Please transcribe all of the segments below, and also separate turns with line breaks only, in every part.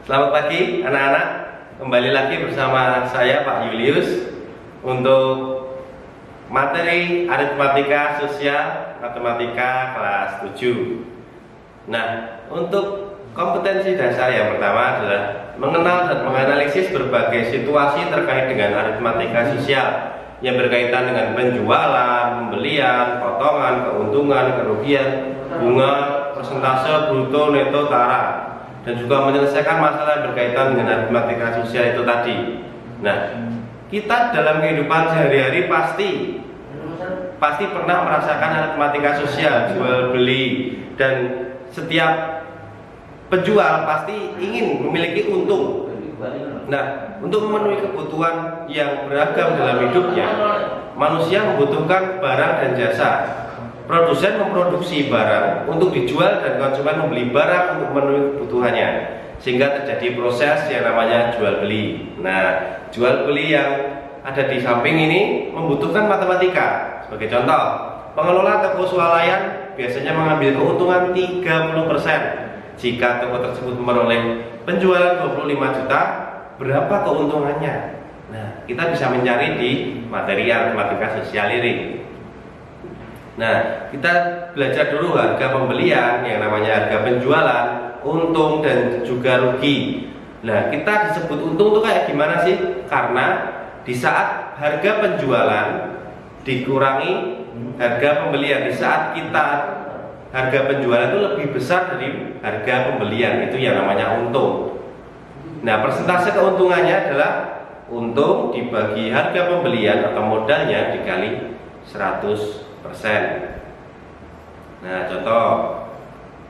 Selamat pagi anak-anak, kembali lagi bersama saya Pak Julius untuk materi aritmatika sosial matematika kelas 7. Nah, untuk kompetensi dasar yang pertama adalah mengenal dan menganalisis berbagai situasi terkait dengan aritmatika sosial yang berkaitan dengan penjualan, pembelian, potongan, keuntungan, kerugian, bunga, persentase, bruto, neto, tara, dan juga menyelesaikan masalah yang berkaitan dengan aritmatika sosial itu tadi. Nah, kita dalam kehidupan sehari-hari pasti pernah merasakan aritmatika sosial, jual beli, dan setiap penjual pasti ingin memiliki untung. Nah, untuk memenuhi kebutuhan yang beragam dalam hidupnya, manusia membutuhkan barang dan jasa. Produsen memproduksi barang untuk dijual dan konsumen membeli barang untuk memenuhi kebutuhannya, sehingga terjadi proses yang namanya jual beli. Nah, jual beli yang ada di samping ini membutuhkan matematika. Sebagai contoh, pengelola toko swalayan biasanya mengambil keuntungan 30%. Jika toko tersebut memperoleh penjualan 25 juta, berapa keuntungannya? Nah, kita bisa mencari di materi aritmatika sosial ini. Nah, kita belajar dulu harga pembelian, yang namanya harga penjualan, untung, dan juga rugi. Nah, kita disebut untung itu kayak gimana sih? Karena di saat harga penjualan dikurangi harga pembelian, di saat kita harga penjualan itu lebih besar dari harga pembelian, itu yang namanya untung. Nah, persentase keuntungannya adalah untung dibagi harga pembelian atau modalnya dikali 100%. Nah, contoh,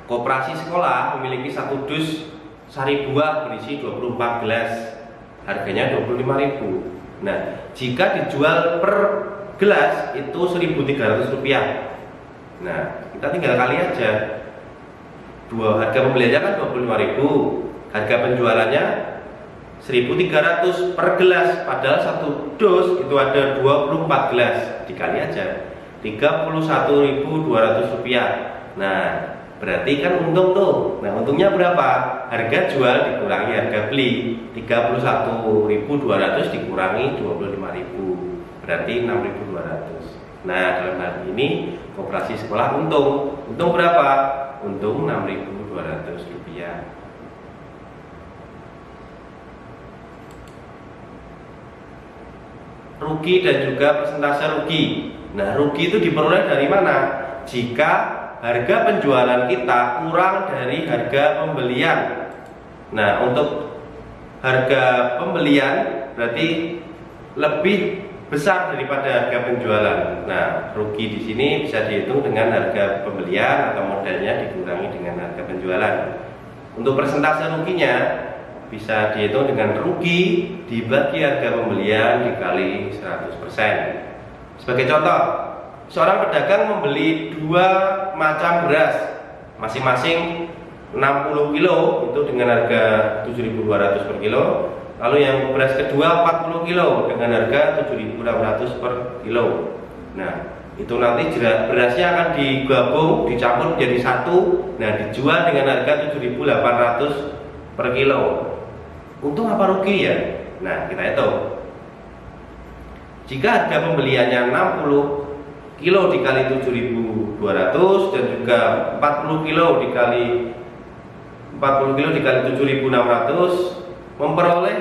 koperasi sekolah memiliki satu dus sari buah berisi 24 gelas, harganya 25.000. Nah, jika dijual per gelas itu 1.300 rupiah. Nah, kita tinggal kali aja. Harga pembeliannya kan 25.000, harga penjualannya 1.300 per gelas, padahal satu dus itu ada 24 gelas, dikali aja 31.200 rupiah. Nah, berarti kan untung tuh. Nah, untungnya berapa? Harga jual dikurangi harga beli, 31.200 dikurangi 25.000, berarti 6.200. Nah, dalam hal ini koperasi sekolah untung. Untung berapa? Untung 6.200 rupiah. Rugi dan juga persentase rugi. Nah, rugi itu diperoleh dari mana? Jika harga penjualan kita kurang dari harga pembelian. Nah, untuk harga pembelian berarti lebih besar daripada harga penjualan. Nah, rugi di sini bisa dihitung dengan harga pembelian atau modalnya dikurangi dengan harga penjualan. Untuk persentase ruginya bisa dihitung dengan rugi dibagi harga pembelian dikali 100%. Sebagai contoh, seorang pedagang membeli 2 macam beras masing-masing 60 kilo itu dengan harga 7.200 per kilo. Lalu yang beras kedua 40 kilo dengan harga 7.600 per kilo. Nah, itu nanti berasnya akan digabung, dicampur menjadi satu. Nah, dijual dengan harga 7.800 per kilo. Untung apa rugi ya? Nah, kita hitung. Jika harga pembeliannya 60 kilo dikali 7.200 dan juga 40 kilo dikali 7.600, memperoleh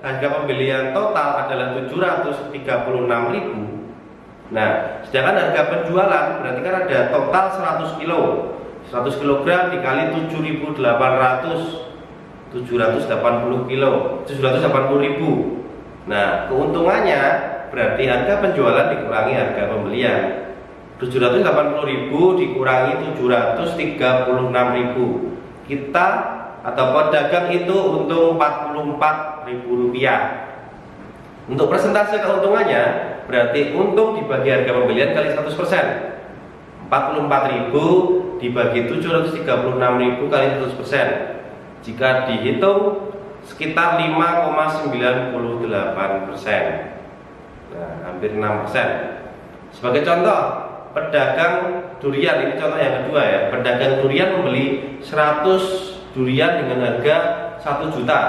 harga pembelian total adalah 736.000. Nah, sedangkan harga penjualan berarti kan ada total 100 kilo. 100 kg dikali 7.800, 780 kilo, 780.000. Nah, keuntungannya berarti harga penjualan dikurangi harga pembelian. 780.000 dikurangi 736.000. Kita atau pedagang itu untung 44.000 rupiah. Untuk persentase keuntungannya berarti untung dibagi harga pembelian kali 100%. 44.000 dibagi 736.000 kali 100%. Jika dihitung sekitar 5,98%. Nah, hampir 6%. Sebagai contoh, pedagang durian, ini contoh yang kedua ya. Pedagang durian membeli 100 durian dengan harga 1 juta.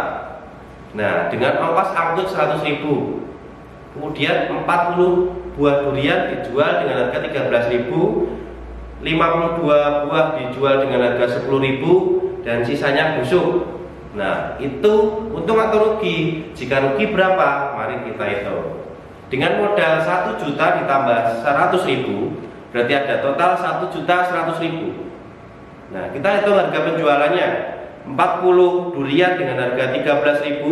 Nah, dengan ongkos angkut 100.000. Kemudian 40 buah durian dijual dengan harga 13.000, 52 buah dijual dengan harga 10.000, dan sisanya busuk. Nah, itu untung atau rugi? Jika rugi berapa? Mari kita hitung. Dengan modal 1 juta ditambah 100.000, berarti ada total 1.100.000. Nah, kita hitung harga penjualannya. 40 durian dengan harga 13.000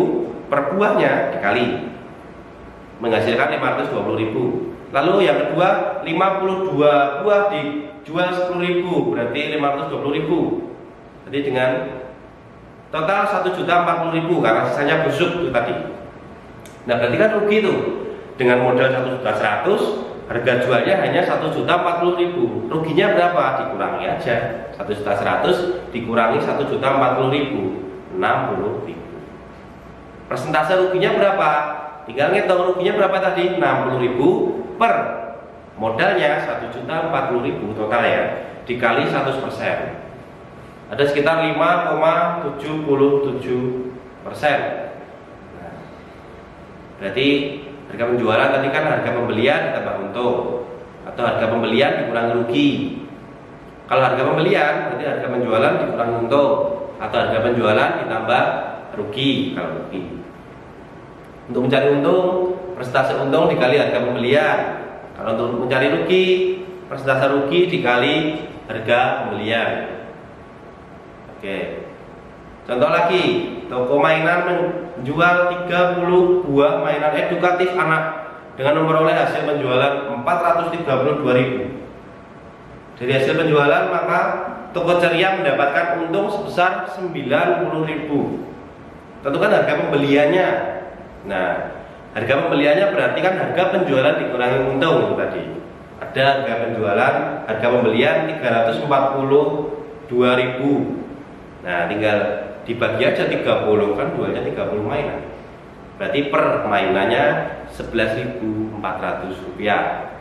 per buahnya dikali, menghasilkan 520.000. Lalu yang kedua, 52 buah dijual 10.000, berarti 520.000. Jadi dengan total 1.040.000 karena sisanya busuk itu tadi. Nah, berarti kan rugi itu. Dengan modal 1.100.000, harga jualnya hanya 1.040.000. Ruginya berapa? Dikurangi aja. 1.100.000 dikurangi 1.040.000, 60.000. Persentase ruginya berapa? Tinggal ngitung ruginya berapa tadi? 60.000 per modalnya 1.040.000 total ya, dikali 100%. Ada sekitar 5,77%. Nah, berarti harga penjualan tadi kan harga pembelian ditambah untung, atau harga pembelian dikurangi rugi. Kalau harga pembelian berarti harga penjualan dikurangi untung, atau harga penjualan ditambah rugi kalau rugi. Untuk mencari untung, persentase untung dikali harga pembelian. Kalau untuk mencari rugi, persentase rugi dikali harga pembelian. Oke. Contoh lagi, toko mainan menjual 30 buah mainan edukatif anak dengan memperoleh hasil penjualan 432.000. Dari hasil penjualan maka toko ceria mendapatkan untung sebesar 90.000. Tentukan harga pembeliannya. Nah, harga pembeliannya berarti kan harga penjualan dikurangi untung itu tadi. Ada harga penjualan, harga pembelian 342.000. Nah, tinggal dibagi aja 30, kan jualnya 30 mainan. Berarti per mainannya 11.400 rupiah.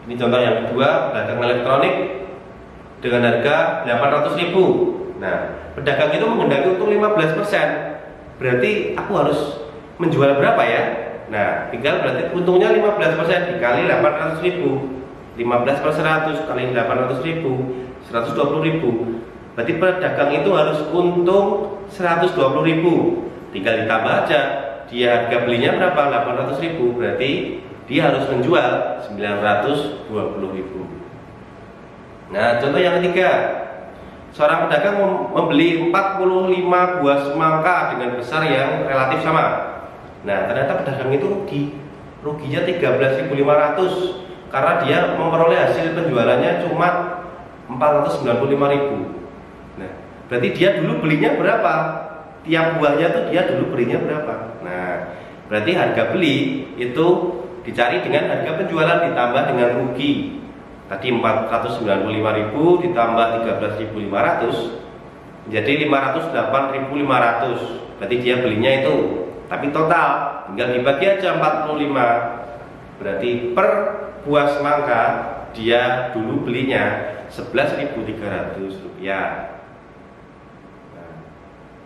Ini contoh yang kedua, pedagang elektronik dengan harga 800.000. Nah, pedagang itu menghendaki untung 15%. Berarti aku harus menjual berapa ya? Nah, tinggal berarti untungnya 15% dikali 800.000. 15 per 100 kali 800.000, 120.000. Berarti pedagang itu harus untung 120.000. Tinggal ditambah aja, dia harga belinya berapa? 800.000. Berarti dia harus menjual 920.000. Nah, contoh yang ketiga, seorang pedagang membeli 45 buah semangka dengan besar yang relatif sama. Nah, ternyata pedagang itu ruginya 13.500 karena dia memperoleh hasil penjualannya cuma 495.000. Nah, berarti dia dulu belinya berapa? Tiap buahnya tuh dia dulu belinya berapa? Nah, berarti harga beli itu dicari dengan harga penjualan ditambah dengan rugi. Tadi 495.000 ditambah 13.500 jadi 508.500. Berarti dia belinya itu. Tapi total tinggal dibagi aja 45. Berarti per buah semangka dia dulu belinya 11.300 rupiah. Nah,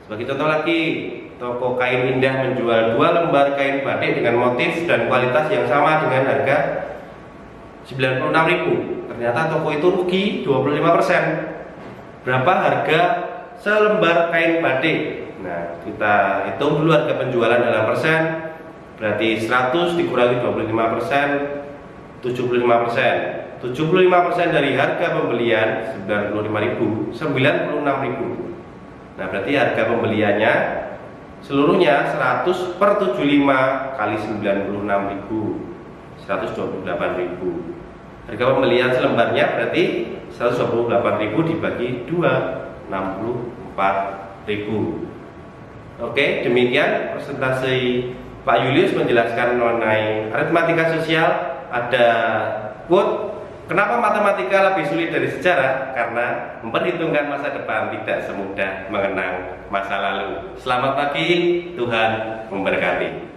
sebagai contoh lagi, toko kain indah menjual 2 lembar kain batik dengan motif dan kualitas yang sama dengan harga 96.000. Ternyata toko itu rugi 25%. Berapa harga selembar kain batik? Nah, kita hitung dulu harga penjualan dalam persen. Berarti 100 dikurangi 25%, 75%. 75% dari harga pembelian 96.000. Nah, berarti harga pembeliannya seluruhnya 100 per 75 kali 96.000, 128.000. Harga pembelian selembarnya berarti 128.000 dibagi 2, 64.000. Oke, demikian presentasi Pak Julius menjelaskan mengenai aritmatika sosial. Ada quote, kenapa matematika lebih sulit dari sejarah? Karena memperhitungkan masa depan tidak semudah mengenang masa lalu. Selamat pagi, Tuhan memberkati.